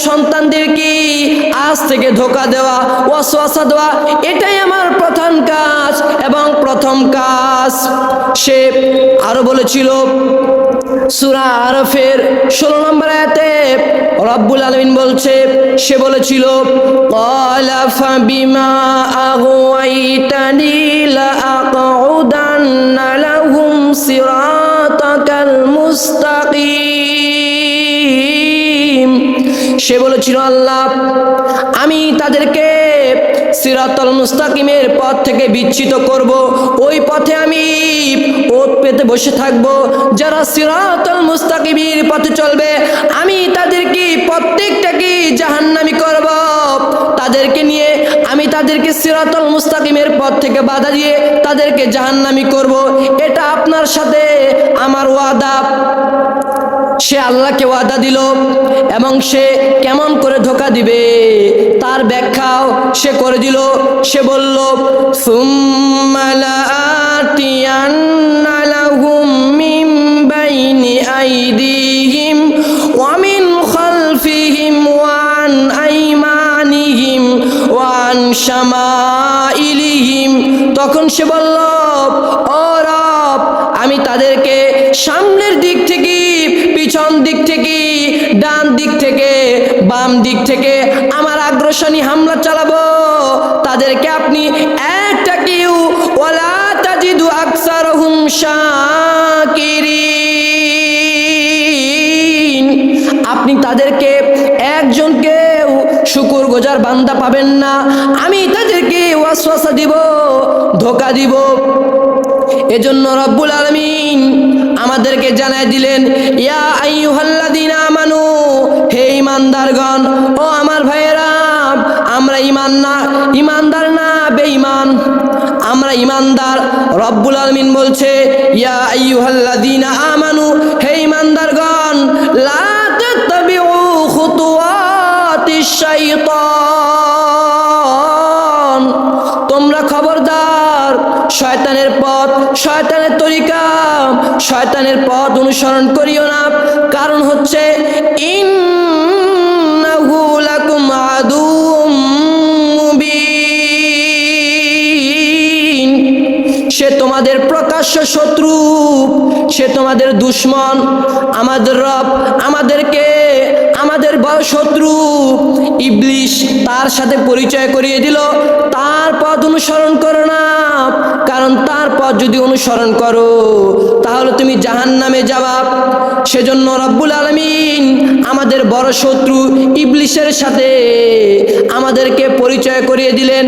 সন্তানদেরকে আজ থেকে ধোঁকা দেওয়া, ওয়াসওয়াসা দেওয়া, এটাই আমার প্রধান কাজ এবং প্রথম কাজ। সে আরো বলেছিল সূরা আরাফের 16 নম্বর আয়াতে রব্বুল আলামিন বলছে, সে বলেছিল ক্বালা ফাবিমা আগওয়াইতানি লাআকউদান্না লাহুম সিরাতাকাল মুস্তাকিম। সে বলেছিল আল্লাহ, আমি তাদেরকে সিরাতাল মুস্তাকিমের পথ থেকে বিচ্যুত করব, ওই পথে আমি ওত পেতে বসে থাকব। যারা সিরাতাল মুস্তাকিমের পথে চলবে আমি তাদেরকে প্রত্যেকটাকে জাহান্নামী করব। তাদেরকে নিয়ে আমি তাদেরকে সিরাতাল মুস্তাকিমের পথ থেকে বাধা দিয়ে তাদেরকে জাহান্নামী করব। এটা আপনার সাথে আমার ওয়াদা। সে আল্লাহকে ওয়াদা দিল এবং সে কেমন করে ধোঁকা দিবে তার ব্যাখ্যাও সে করে দিল। সে বলল সুম্মা লাআতিয়ান্না লাহুম মিন বাইনি আইদিহিম ওয়া মিন খালফিহিম ওয়া আন আইমানিহিম ওয়া আন শামাইলিহিম। তখন সে বলল, ও রব, আমি তাদেরকে সামনের দিক থেকে, পিছন দিক থেকে, ডান দিক থেকে, বাম দিক থেকে আমার আগ্রাসনী হামলা চালাবো। তাদেরকে আপনি একটা কেউ ওয়ালা তাজিদু আকসারহুম শাকিরিন, আপনি তাদেরকে একজনকেও শুকরগুজার বান্দা পাবেন না। আমি তাদেরকে ওয়াসওয়াসা দিব, ধোঁকা দিব। এজন্য রব্বুল আলামিন আমাদেরকে জানায় দিলেন, ইয়া আইয়ুহাল্লাযীনা আমানু, হে ঈমানদারগণ, ও আমার ভাইয়েরা, আমরা ঈমানদার না বেঈমান, আমরা ঈমানদার। রব্বুল আলামিন বলছে, ইয়া আইয়ুহাল্লাযীনা আমানু, হে ঈমানদারগণ, লা তাত্তাবিউ খুতুওয়াতিশ শাইতান, তোমরা খবরদার শয়তানের পথ, শয়তানের তরিকা, শয়তানের পথ অনুসরণ করিও না। কারণ হচ্ছে ইন্নাহু লাকুম আদুউম মুবিন, সে তোমাদের প্রকাশ্য শত্রু, সে তোমাদের দুশমন। আমাদের রব আমাদেরকে আমাদের বড় শত্রু ইবলিস তার সাথে পরিচয় করিয়ে দিল, তার পথ অনুসরণ করো না, কারণ তার পথ যদি অনুসরণ করো তাহলে তুমি জাহান্নামে যাবা। সেজন্য রব্বুল আলামিন আমাদের বড় শত্রু ইবলিসের সাথে আমাদেরকে পরিচয় করিয়ে দিলেন।